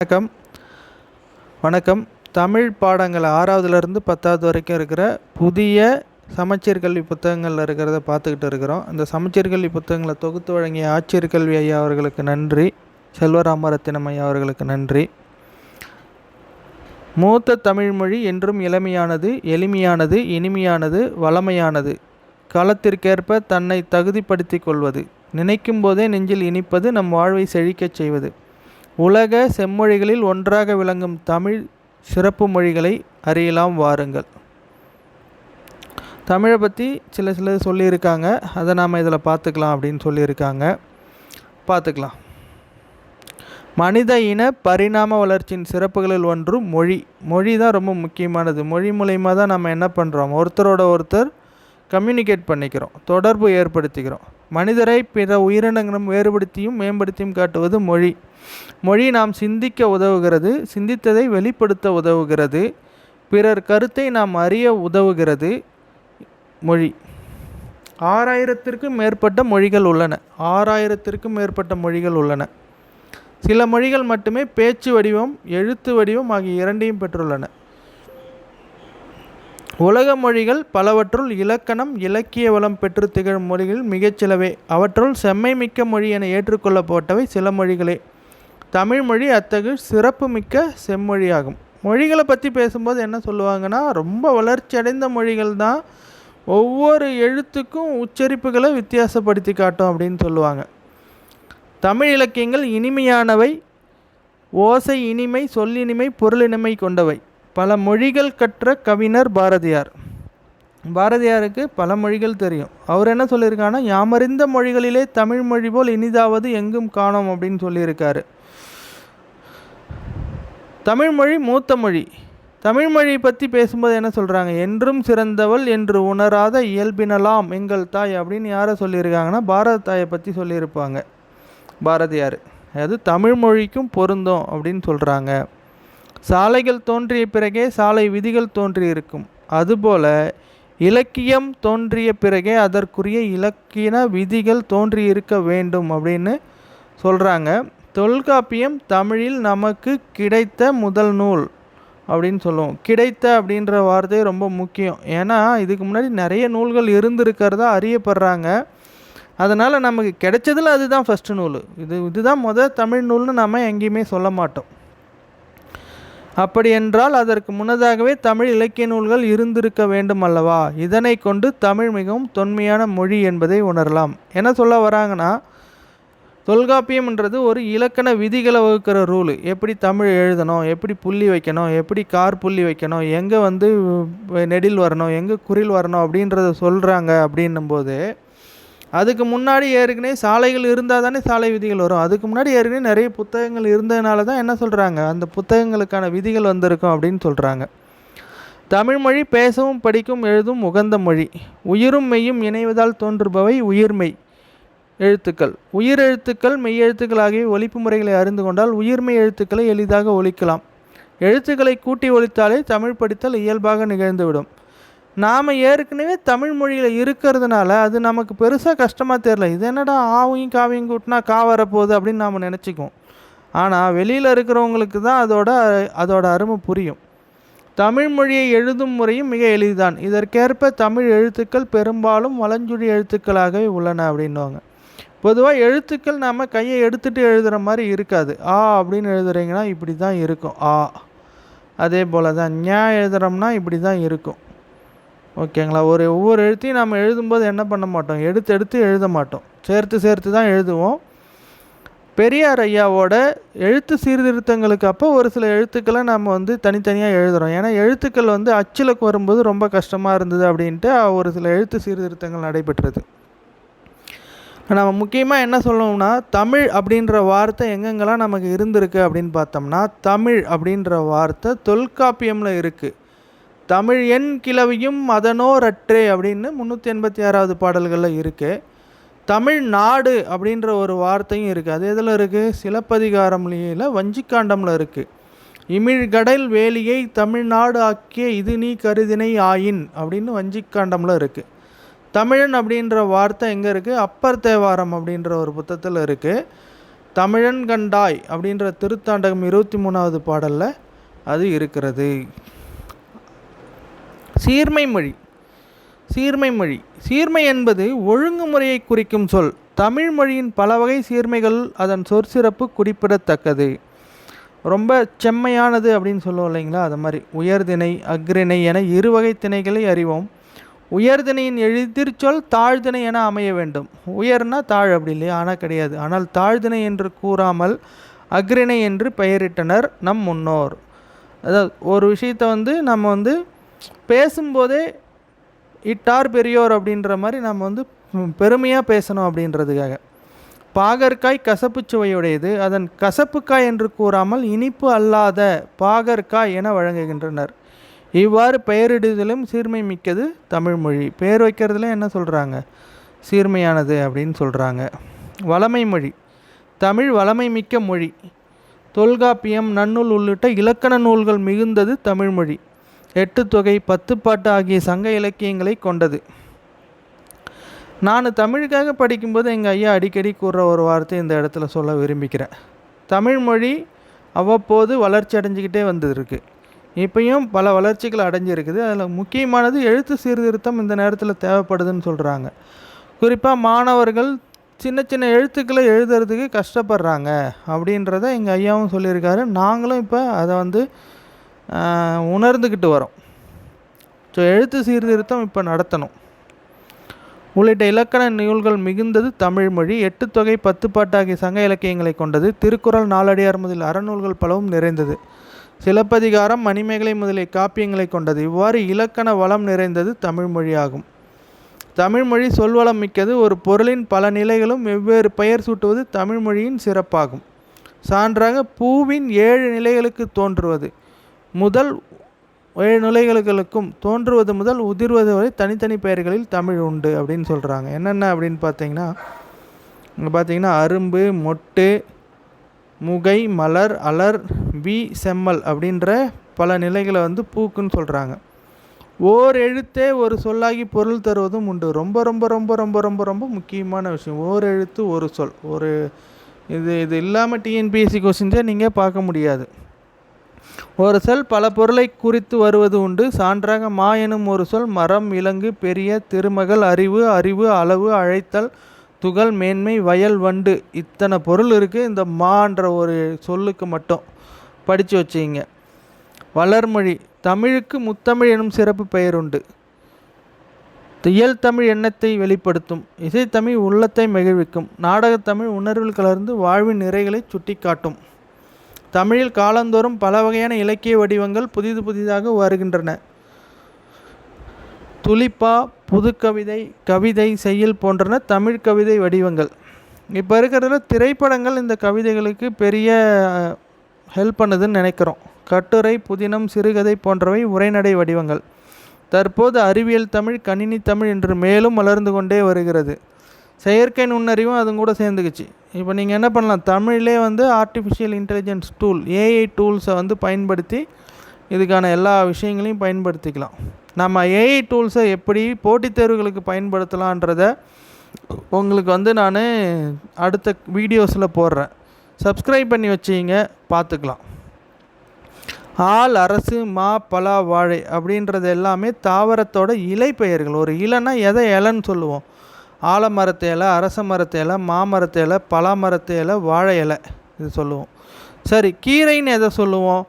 வணக்கம் வணக்கம். தமிழ் பாடங்கள் 6வதுலேருந்து 10வது வரைக்கும் இருக்கிற புதிய சமச்சீர் கல்வி புத்தகங்களில் இருக்கிறத பார்த்துக்கிட்டு இருக்கிறோம். அந்த சமச்சீர் கல்வி புத்தகங்களை தொகுத்து வழங்கிய ஆட்சியர் கல்வி ஐயா அவர்களுக்கு நன்றி. செல்வராமரத்தினம் ஐயா அவர்களுக்கு நன்றி. மூத்த தமிழ்மொழி என்றும் இளமையானது, எளிமையானது, இனிமையானது, வளமையானது, காலத்திற்கேற்ப தன்னை தகுதிப்படுத்தி கொள்வது, நினைக்கும் போதே நெஞ்சில் இனிப்பது, நம் வாழ்வை செழிக்கச் செய்வது, உலக செம்மொழிகளில் ஒன்றாக விளங்கும் தமிழ் சிறப்பு மொழிகளை அறியலாம் வாருங்கள். தமிழை பற்றி சில சொல்லியிருக்காங்க. அதை நாம் இதில் பார்த்துக்கலாம் அப்படின்னு சொல்லியிருக்காங்க. பார்த்துக்கலாம். மனித இன பரிணாம வளர்ச்சியின் சிறப்புகளில் ஒன்று மொழி. மொழி தான் ரொம்ப முக்கியமானது. மொழி மூலயமா தான் நம்ம என்ன பண்ணுறோம், ஒருத்தரோட ஒருத்தர் கம்யூனிகேட் பண்ணிக்கிறோம், தொடர்பு ஏற்படுத்திக்கிறோம். மனிதரை பிற உயிரினங்களும் வேறுபடுத்தியும் மேம்படுத்தியும் காட்டுவது மொழி. மொழி நாம் சிந்திக்க உதவுகிறது, சிந்தித்ததை வெளிப்படுத்த உதவுகிறது, பிறர் கருத்தை நாம் அறிய உதவுகிறது. மொழி 6000த்திற்கும் மேற்பட்ட மொழிகள் உள்ளன. 6000த்திற்கும் மேற்பட்ட மொழிகள் உள்ளன. சில மொழிகள் மட்டுமே பேச்சு வடிவம், எழுத்து வடிவம் ஆகிய இரண்டையும் பெற்றுள்ளன. உலக மொழிகள் பலவற்றுள் இலக்கணம், இலக்கிய வளம் பெற்று திகழும் மொழிகள் மிகச்சிலவே. அவற்றுள் செம்மை மிக்க மொழி என ஏற்றுக்கொள்ளப்பட்டவை சில மொழிகளே. தமிழ்மொழி அத்தகு சிறப்பு மிக்க செம்மொழியாகும். மொழிகளை பற்றி பேசும்போது என்ன சொல்லுவாங்கன்னா, ரொம்ப வளர்ச்சி அடைந்த மொழிகள் தான் ஒவ்வொரு எழுத்துக்கும் உச்சரிப்புகளை வித்தியாசப்படுத்தி காட்டும் அப்படின்னு சொல்லுவாங்க. தமிழ் இலக்கியங்கள் இனிமையானவை, ஓசை இனிமை, சொல்லினிமை, பொருளினிமை கொண்டவை. பல மொழிகள் கற்ற கவிஞர் பாரதியார். பாரதியாருக்கு பல மொழிகள் தெரியும். அவர் என்ன சொல்லியிருக்காங்கன்னா, யாமறிந்த மொழிகளிலே தமிழ் மொழி போல் இனிதாவது எங்கும் காணோம் அப்படின்னு சொல்லியிருக்காரு. தமிழ்மொழி மூத்த மொழி. தமிழ்மொழியை பற்றி பேசும்போது என்ன சொல்கிறாங்க, என்றும் சிறந்தவள் என்று உணராத இயல்பினலாம் எங்கள் தாய் அப்படின்னு யாரை சொல்லியிருக்காங்கன்னா, பாரத தாயை பற்றி சொல்லியிருப்பாங்க பாரதியார். அதாவது தமிழ்மொழிக்கும் பொருந்தும் அப்படின்னு சொல்கிறாங்க. சாலைகள் தோன்றிய பிறகே சாலை விதிகள் தோன்றியிருக்கும், அதுபோல் இலக்கியம் தோன்றிய பிறகே அதற்குரிய இலக்கிய விதிகள் தோன்றியிருக்க வேண்டும் அப்படின்னு சொல்கிறாங்க. தொல்காப்பியம் தமிழில் நமக்கு கிடைத்த முதல் நூல் அப்படின்னு சொல்லுவோம். கிடைத்த அப்படின்ற வார்த்தை ரொம்ப முக்கியம். ஏன்னா இதுக்கு முன்னாடி நிறைய நூல்கள் இருந்திருக்கிறதா அறியப்படுறாங்க. அதனால் நமக்கு கிடைச்சதில் அதுதான் ஃபஸ்ட்டு நூல். இதுதான் முதல் தமிழ் நூல்னு நம்ம எங்கேயுமே சொல்ல மாட்டோம். அப்படி என்றால் அதற்கு முன்னதாகவே தமிழ் இலக்கிய நூல்கள் இருந்திருக்க வேண்டும் அல்லவா? இதனை கொண்டு தமிழ் மிகவும் தொன்மையான மொழி என்பதை உணரலாம். என்ன சொல்ல வராங்கன்னா, தொல்காப்பியம்ன்றது ஒரு இலக்கண விதிகளை வகுக்கிற ரூலு. எப்படி தமிழ் எழுதணும், எப்படி புள்ளி வைக்கணும், எப்படி கார் புள்ளி வைக்கணும், எங்கே நெடில் வரணும், எங்கே குறில் வரணும் அப்படின்றத சொல்கிறாங்க. அப்படின்னும்போது அதுக்கு முன்னாடி ஏற்கனவே சாலைகள் இருந்தால் தானே சாலை விதிகள் வரும். அதுக்கு முன்னாடி ஏற்கனவே நிறைய புத்தகங்கள் இருந்ததுனால தான் என்ன சொல்கிறாங்க, அந்த புத்தகங்களுக்கான விதிகள் வந்திருக்கும் அப்படின்னு சொல்கிறாங்க. தமிழ்மொழி பேசவும் படிக்கும் எழுதும் உகந்த மொழி. உயிரும் மெய்யும் இணைவதால் தோன்றுபவை உயிர்மெய் எழுத்துக்கள். உயிர் எழுத்துக்கள் மெய்யெழுத்துக்கள் ஆகிய ஒலிப்பு முறைகளை அறிந்து கொண்டால் உயிர்மெய் எழுத்துக்களை எளிதாக ஒலிக்கலாம். எழுத்துக்களை கூட்டி ஒலித்தாலே தமிழ் படித்தல் இயல்பாக நிகழ்ந்துவிடும். நாம் ஏற்கனவே தமிழ் மொழியில் இருக்கிறதுனால அது நமக்கு பெருசாக கஷ்டமாக தெரில. இது என்னடா ஆவையும் காவையும் கூட்டினா கா வரப்போகுது அப்படின்னு நாம் நினச்சிக்குவோம். ஆனால் வெளியில் இருக்கிறவங்களுக்கு தான் அதோட அருமை புரியும். தமிழ் மொழியை எழுதும் முறையும் மிக எளிதுதான். இதற்கேற்ப தமிழ் எழுத்துக்கள் பெரும்பாலும் வலஞ்சுழி எழுத்துக்களாகவே உள்ளன அப்படின்வாங்க. பொதுவாக எழுத்துக்கள் நாம் கையை எடுத்துகிட்டு எழுதுகிற மாதிரி இருக்காது. ஆ அப்படின்னு எழுதுறீங்கன்னா இப்படி தான் இருக்கும் ஆ. அதே போல் தான் ஞா எழுதுகிறோம்னா இப்படி தான் இருக்கும். ஓகேங்களா? ஒவ்வொரு எழுத்தையும் நம்ம எழுதும்போது என்ன பண்ண மாட்டோம், எடுத்து எழுத மாட்டோம், சேர்த்து தான் எழுதுவோம். பெரியார் ஐயாவோட எழுத்து சீர்திருத்தங்களுக்கு அப்போ ஒரு சில எழுத்துக்களை நம்ம தனித்தனியாக எழுதுகிறோம். ஏன்னா எழுத்துக்கள் அச்சில் வரும்போது ரொம்ப கஷ்டமாக இருந்தது அப்படின்ட்டு ஒரு சில எழுத்து சீர்திருத்தங்கள் நடைபெற்றது. நம்ம முக்கியமாக என்ன சொல்லணும்னா, தமிழ் அப்படின்ற வார்த்தை எங்கெங்கெல்லாம் நமக்கு இருந்திருக்கு அப்படின்னு பார்த்தோம்னா, தமிழ் அப்படின்ற வார்த்தை தொல்காப்பியமில் இருக்குது. தமிழ் எண் கிளவியும் அதனோரற்றே அப்படின்னு 386வது பாடல்களில் இருக்குது. தமிழ் நாடு அப்படின்ற ஒரு வார்த்தையும் இருக்குது. அது எதில் இருக்குது? சிலப்பதிகாரம்ல வஞ்சிக்காண்டமில் இருக்குது. இமிழ்கடல் வேலியை தமிழ்நாடு ஆக்கிய இது நீ கருதினை ஆயின் அப்படின்னு வஞ்சிக்காண்டமில் இருக்குது. தமிழன் அப்படின்ற வார்த்தை எங்கே இருக்குது? அப்பர் தேவாரம் அப்படின்ற ஒரு புத்தகத்தில் இருக்குது. தமிழன் கண்டாய் அப்படின்ற திருத்தாண்டகம் 23வது பாடலில் அது இருக்கிறது. சீர்மை மொழி. சீர்மை மொழி. சீர்மை என்பது ஒழுங்குமுறையை குறிக்கும் சொல். தமிழ் மொழியின் பல வகை சீர்மைகள் அதன் சொற்சிறப்பு குறிப்பிடத்தக்கது. ரொம்ப செம்மையானது அப்படின்னு சொல்லுவோம் இல்லைங்களா, அது மாதிரி உயர்திணை அஃறிணை என இருவகை திணைகளை அறிவோம். உயர்திணையின் எதிர்ச்சொல் தாழ்திணை என அமைய வேண்டும். உயர்னா தாழ் அப்படி இல்லையா, ஆனால் கிடையாது. ஆனால் தாழ்திணை என்று கூறாமல் அஃறிணை என்று பெயரிட்டனர் நம் முன்னோர். அதாவது ஒரு விஷயத்தை நம்ம பேசும்போதே இட்டார் பெரியோர் அப்படின்ற மாதிரி நம்ம பெருமையாக பேசணும் அப்படின்றதுக்காக. பாகற்காய் கசப்பு சுவையுடையது, அதன் கசப்புக்காய் என்று கூறாமல் இனிப்பு அல்லாத பாகற்காய் என வழங்குகின்றனர். இவ்வாறு பெயரிடுதலும் சீர்மை மிக்கது தமிழ்மொழி. பெயர் வைக்கிறதுல என்ன சொல்கிறாங்க, சீர்மையானது அப்படின்னு சொல்கிறாங்க. வளமை மொழி. தமிழ் வளமை மிக்க மொழி. தொல்காப்பியம், நன்னூல் உள்ளிட்ட இலக்கண நூல்கள் மிகுந்தது தமிழ்மொழி. 8 தொகை, 10 பாட்டு ஆகிய சங்க இலக்கியங்களை கொண்டது. நான் தமிழுக்காக படிக்கும்போது எங்கள் ஐயா அடிக்கடி கூறுற ஒரு வார்த்தை இந்த இடத்துல சொல்ல விரும்பிக்கிறேன். தமிழ்மொழி அவ்வப்போது வளர்ச்சி அடைஞ்சிக்கிட்டே வந்துருக்கு. இப்போயும் பல வளர்ச்சிகள் அடைஞ்சிருக்குது. அதில் முக்கியமானது எழுத்து சீர்திருத்தம் இந்த நேரத்தில் தேவைப்படுதுன்னு சொல்கிறாங்க. குறிப்பாக மாணவர்கள் சின்ன சின்ன எழுத்துக்களை எழுதுறதுக்கு கஷ்டப்படுறாங்க அப்படின்றத எங்கள் ஐயாவும் சொல்லியிருக்காரு. நாங்களும் இப்போ அதை உணர்ந்துக்கிட்டு வரோம். ஸோ எழுத்து சீர்திருத்தம் இப்போ நடத்தணும். உள்ளிட்ட இலக்கண நூல்கள் மிகுந்தது தமிழ்மொழி. 8 தொகை, 10 பாட்டு ஆகிய சங்க இலக்கியங்களை கொண்டது. திருக்குறள், நாலடியார் முதல் அறநூல்கள் பலவும் நிறைந்தது. சிலப்பதிகாரம், மணிமேகலை முதலிய காப்பியங்களை கொண்டது. இவ்வாறு இலக்கண வளம் நிறைந்தது தமிழ்மொழி ஆகும். தமிழ்மொழி சொல்வளம் மிக்கது. ஒரு பொருளின் பல நிலைகளும் வெவ்வேறு பெயர் சூட்டுவது தமிழ்மொழியின் சிறப்பாகும். சான்றாக பூவின் 7 நிலைகளுக்கு தோன்றுவது முதல் 7 நிலைகளுக்கும் தோன்றுவது முதல் உதிர்வது வரை தனித்தனி பெயர்களில் தமிழ் உண்டு அப்படின்னு சொல்கிறாங்க. என்னென்ன அப்படின்னு பார்த்தீங்கன்னா அரும்பு, மொட்டு, முகை, மலர், அலர், வி, செம்மல் அப்படின்ற பல நிலைகளை பூக்குன்னு சொல்கிறாங்க. ஓர் எழுத்தே ஒரு சொல்லாகி பொருள் தருவதும் உண்டு. ரொம்ப ரொம்ப ரொம்ப ரொம்ப ரொம்ப ரொம்ப முக்கியமான விஷயம். ஓர் எழுத்து ஒரு சொல். இது இல்லாமல் டிஎன்பிஎஸ்சி கொஸ்டின்ஸே நீங்கள் பார்க்க முடியாது. ஒரு சொல் பல பொருளை குறித்து வருவது உண்டு. சான்றாக மா எனும் ஒரு சொல் மரம், விலங்கு, பெரிய, திருமகள், அறிவு, அளவு, அழைத்தல், துகள், மேன்மை, வயல், வண்டு, இத்தனை பொருள் இருக்குது இந்த மான்ற ஒரு சொல்லுக்கு மட்டும். படித்து வச்சிங்க. வளர்மொழி. தமிழுக்கு முத்தமிழ் எனும் சிறப்பு பெயர் உண்டு. இயல் தமிழ் எண்ணத்தை வெளிப்படுத்தும். இசைத்தமிழ் உள்ளத்தை மகிழ்விக்கும். நாடகத்தமிழ் உணர்வில் கலர்ந்து வாழ்வின் நிறைகளை சுட்டி காட்டும். தமிழில் காலந்தோறும் பல வகையான இலக்கிய வடிவங்கள் புதிதாக வருகின்றன. துளிப்பா, புதுக்கவிதை, கவிதை, செய்யுள் போன்றன தமிழ் கவிதை வடிவங்கள். இப்போ இருக்கிறதுல திரைப்படங்கள் இந்த கவிதைகளுக்கு பெரிய ஹெல்ப் பண்ணுதுன்னு நினைக்கிறோம். கட்டுரை, புதினம், சிறுகதை போன்றவை உரைநடை வடிவங்கள். தற்போது அறிவியல் தமிழ், கணினி தமிழ் என்று மேலும் வளர்ந்து கொண்டே வருகிறது. செயற்கை நுண்ணறிவும் அதுவும் கூட சேர்ந்துக்குச்சு. இப்போ நீங்கள் என்ன பண்ணலாம், தமிழ்லே ஆர்டிஃபிஷியல் இன்டெலிஜென்ஸ் டூல், ஏஐ டூல்ஸை பயன்படுத்தி இதுக்கான எல்லா விஷயங்களையும் பயன்படுத்திக்கலாம். நம்ம ஏஐ டூல்ஸை எப்படி போட்டித் தேர்வுகளுக்கு பயன்படுத்தலான்றதை உங்களுக்கு நான் அடுத்த வீடியோஸில் போடுறேன். சப்ஸ்கிரைப் பண்ணி வச்சிங்க, பார்த்துக்கலாம். ஆல், அரசு, மா, பலா, வாழை அப்படின்றது எல்லாமே தாவரத்தோட இலை பெயர்கள். ஒரு இலைன்னா எதை இலைன்னு சொல்லுவோம்? ஆலமரத்து இலை, அரச மரத்து இலை, மாமரத்து இலை, பலாமரத்து இலை, வாழை இலை, இது சொல்லுவோம். சரி, கீரைன்னு எதை சொல்லுவோம்?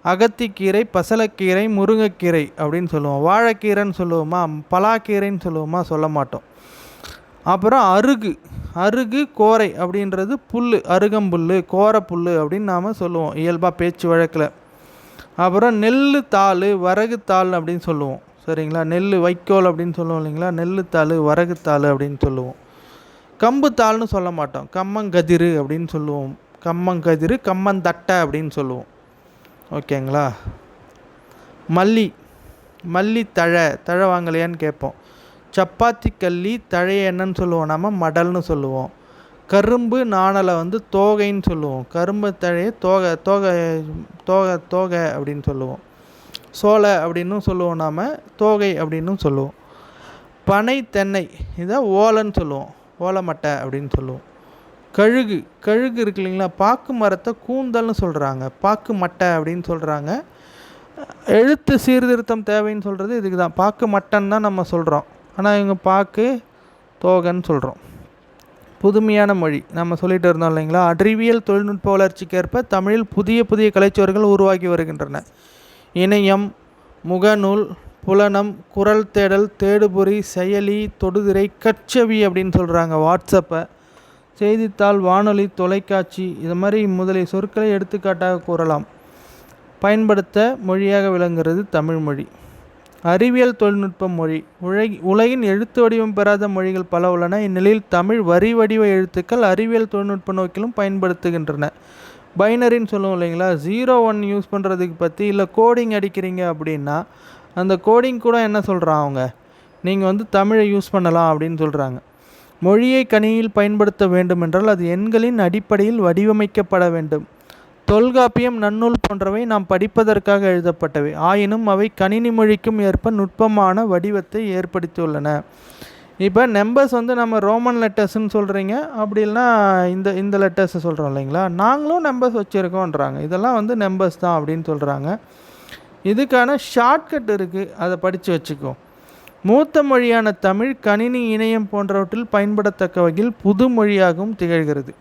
அகத்திக்கீரை, பசலைக்கீரை, முருங்கைக்கீரை அப்படின்னு சொல்லுவோம். வாழைக்கீரைன்னு சொல்லுவோமா? பலாக்கீரைன்னு சொல்லுவோமா? சொல்ல மாட்டோம். அப்புறம் அருகு, கோரை அப்படின்றது புல், அருகம்புல், கோரப்புல் அப்படின்னு நாம் சொல்லுவோம் இயல்பாக பேச்சு வழக்கில். அப்புறம் நெல் தாள், வரகு தாள் அப்படின்னு சொல்லுவோம். சரிங்களா? நெல் வைக்கோல் அப்படின்னு சொல்லுவோம் இல்லைங்களா? நெல்லுத்தாள், வரகுத்தாள் அப்படின்னு சொல்லுவோம். கம்பு தாள்னு சொல்ல மாட்டோம். கம்மங்கதிர் அப்படின்னு சொல்லுவோம். கம்மங்கதிர், கம்மந்தட்டை அப்படின்னு சொல்லுவோம். ஓகேங்களா? மல்லி தழை வாங்கலையான்னு கேட்போம். சப்பாத்தி கல்லி, தழையை என்னன்னு சொல்லுவோம்? நம்ம மடல்னு சொல்லுவோம். கரும்பு நாணலை தோகைன்னு சொல்லுவோம். கரும்பு தழையை தோகை அப்படின்னு சொல்லுவோம். சோலை அப்படின்னும் சொல்லுவோம். நாம் தோகை அப்படின்னும் சொல்லுவோம். பனை, தென்னை இதை ஓலைன்னு சொல்லுவோம். ஓலை மட்டை அப்படின்னு சொல்லுவோம். கழுகு கழுகு இருக்கு இல்லைங்களா, பாக்கு மரத்தை கூந்தல்னு சொல்கிறாங்க, பாக்கு மட்டை அப்படின்னு சொல்கிறாங்க. எழுத்து சீர்திருத்தம் தேவைன்னு சொல்கிறது இதுக்கு தான். பாக்கு மட்டன் தான் நம்ம சொல்கிறோம், ஆனால் இவங்க பாக்கு தோகைன்னு சொல்கிறோம். புதுமையான மொழி நம்ம சொல்லிட்டு இருந்தோம் இல்லைங்களா. அறிவியல் தொழில்நுட்ப வளர்ச்சிக்கேற்ப தமிழில் புதிய புதிய கலைச்சொற்கள் உருவாகி வருகின்றன. இணையம், முகநூல், புலனம், குரல் தேடல், தேடுபொறி, செயலி, தொடுதிரை, கட்சவி அப்படின்னு சொல்கிறாங்க. வாட்ஸ்அப்பை, செய்தித்தாள், வானொலி, தொலைக்காட்சி, இது மாதிரி முதலிய சொற்களை எடுத்துக்காட்டாக கூறலாம். பயன்படுத்த மொழியாக விளங்குகிறது தமிழ்மொழி. அறிவியல் தொழில்நுட்ப மொழி. உலகின் எழுத்து வடிவம் பெறாத மொழிகள் பல உள்ளன. இந்நிலையில் தமிழ் வரி வடிவ எழுத்துக்கள் அறிவியல் தொழில்நுட்ப நோக்கிலும் பயன்படுத்துகின்றன. பைனரின்னு சொல்லுவோம் இல்லைங்களா, 0-1 யூஸ் பண்ணுறதுக்கு பற்றி, இல்லை கோடிங் அடிக்கிறீங்க அப்படின்னா அந்த கோடிங் கூட என்ன சொல்கிறான் அவங்க, நீங்கள் தமிழை யூஸ் பண்ணலாம் அப்படின்னு சொல்கிறாங்க. மொழியை கணினியில் பயன்படுத்த வேண்டும் என்றால் அது எண்களின் அடிப்படையில் வடிவமைக்கப்பட வேண்டும். தொல்காப்பியம், நன்னூல் போன்றவை நாம் படிப்பதற்காக எழுதப்பட்டவை. ஆயினும் அவை கணினி மொழிக்கும் ஏற்ப நுட்பமான வடிவத்தை ஏற்படுத்தியுள்ளன. இப்போ நம்பர்ஸ் நம்ம ரோமன் லெட்டர்ஸ்ன்னு சொல்கிறீங்க, அப்படி இல்லைனா இந்த லெட்டர்ஸை சொல்கிறோம் இல்லைங்களா, நாங்களும் நம்பர்ஸ் வச்சுருக்கோன்றாங்க. இதெல்லாம் நம்பர்ஸ் தான் அப்படின்னு சொல்கிறாங்க. இதுக்கான ஷார்ட்கட் இருக்குது, அதை படித்து வச்சுக்கோ. மூத்த மொழியான தமிழ் கணினி, இணையம் போன்றவற்றில் பயன்படத்தக்க வகையில் புது மொழியாகவும் திகழ்கிறது.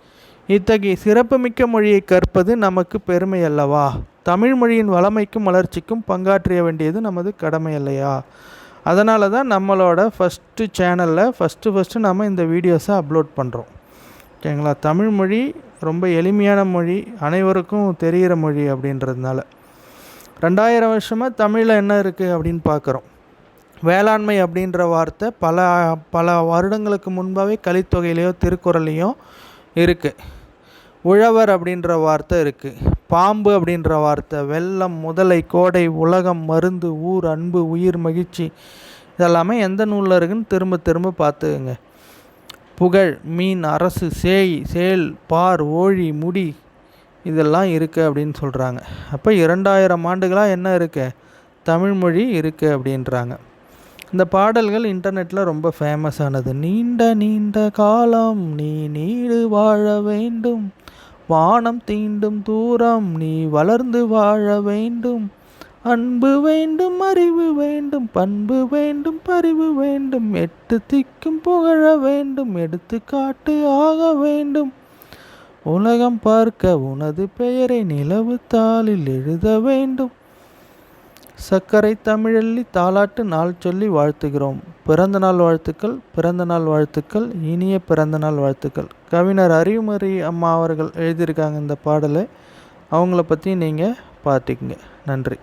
இத்தகைய சிறப்புமிக்க மொழியை கற்பது நமக்கு பெருமை அல்லவா? தமிழ் மொழியின் வளமைக்கும் வளர்ச்சிக்கும் பங்காற்றிய வேண்டியது நமது கடமை இல்லையா? அதனால தான் நம்மளோட ஃபஸ்ட்டு சேனலில் ஃபஸ்ட்டு நம்ம இந்த வீடியோஸை அப்லோட் பண்ணுறோம். ஓகேங்களா? தமிழ் மொழி ரொம்ப எளிமையான மொழி, அனைவருக்கும் தெரிகிற மொழி அப்படின்றதுனால. 2000 வருஷமாக தமிழில் என்ன இருக்குது அப்படின்னு பார்க்குறோம். வேளாண்மை அப்படின்ற வார்த்தை பல வருடங்களுக்கு முன்பாகவே கலித்தொகையிலையோ திருக்குறள்லையும் இருக்குது. உழவர் அப்படின்ற வார்த்தை இருக்குது. பாம்பு அப்படின்ற வார்த்தை, வெள்ளம், முதலை, கோடை, உலகம், மருந்து, ஊர், அன்பு, உயிர், மகிழ்ச்சி, இதெல்லாமே எந்த நூலில் இருக்குன்னு திரும்ப பார்த்துக்குங்க. புகழ், மீன், அரசு, சேய், சேல், பார், ஓழி, முடி, இதெல்லாம் இருக்குது அப்படின்னு சொல்கிறாங்க. அப்போ 2000 ஆண்டுகளாக என்ன இருக்குது, தமிழ்மொழி இருக்குது அப்படின்றாங்க. இந்த பாடல்கள் இன்டர்நெட்டில் ரொம்ப ஃபேமஸானது. நீண்ட நீண்ட காலம் நீ நீடு வாழ வேண்டும், வானம் தீண்டும் தூரம் நீ வளர்ந்து வாழ வேண்டும், அன்பு வேண்டும், அறிவு வேண்டும், பண்பு வேண்டும், பரிவு வேண்டும், 8 திக்கும் புகழ வேண்டும், எடுத்துக்காட்டு ஆக வேண்டும், உலகம் பார்க்க உனது பெயரை நிலவு தாளில் எழுத வேண்டும். சர்க்கரை தமிழள்ளி தாலாட்டு நாள் சொல்லி வாழ்த்துகிறோம். பிறந்தநாள் வாழ்த்துக்கள், இனிய பிறந்தநாள் வாழ்த்துக்கள். கவிஞர் அறிவுமதி அம்மா அவர்கள் எழுதியிருக்காங்க இந்த பாடலை. அவங்கள பற்றி நீங்கள் பார்த்துக்குங்க. நன்றி.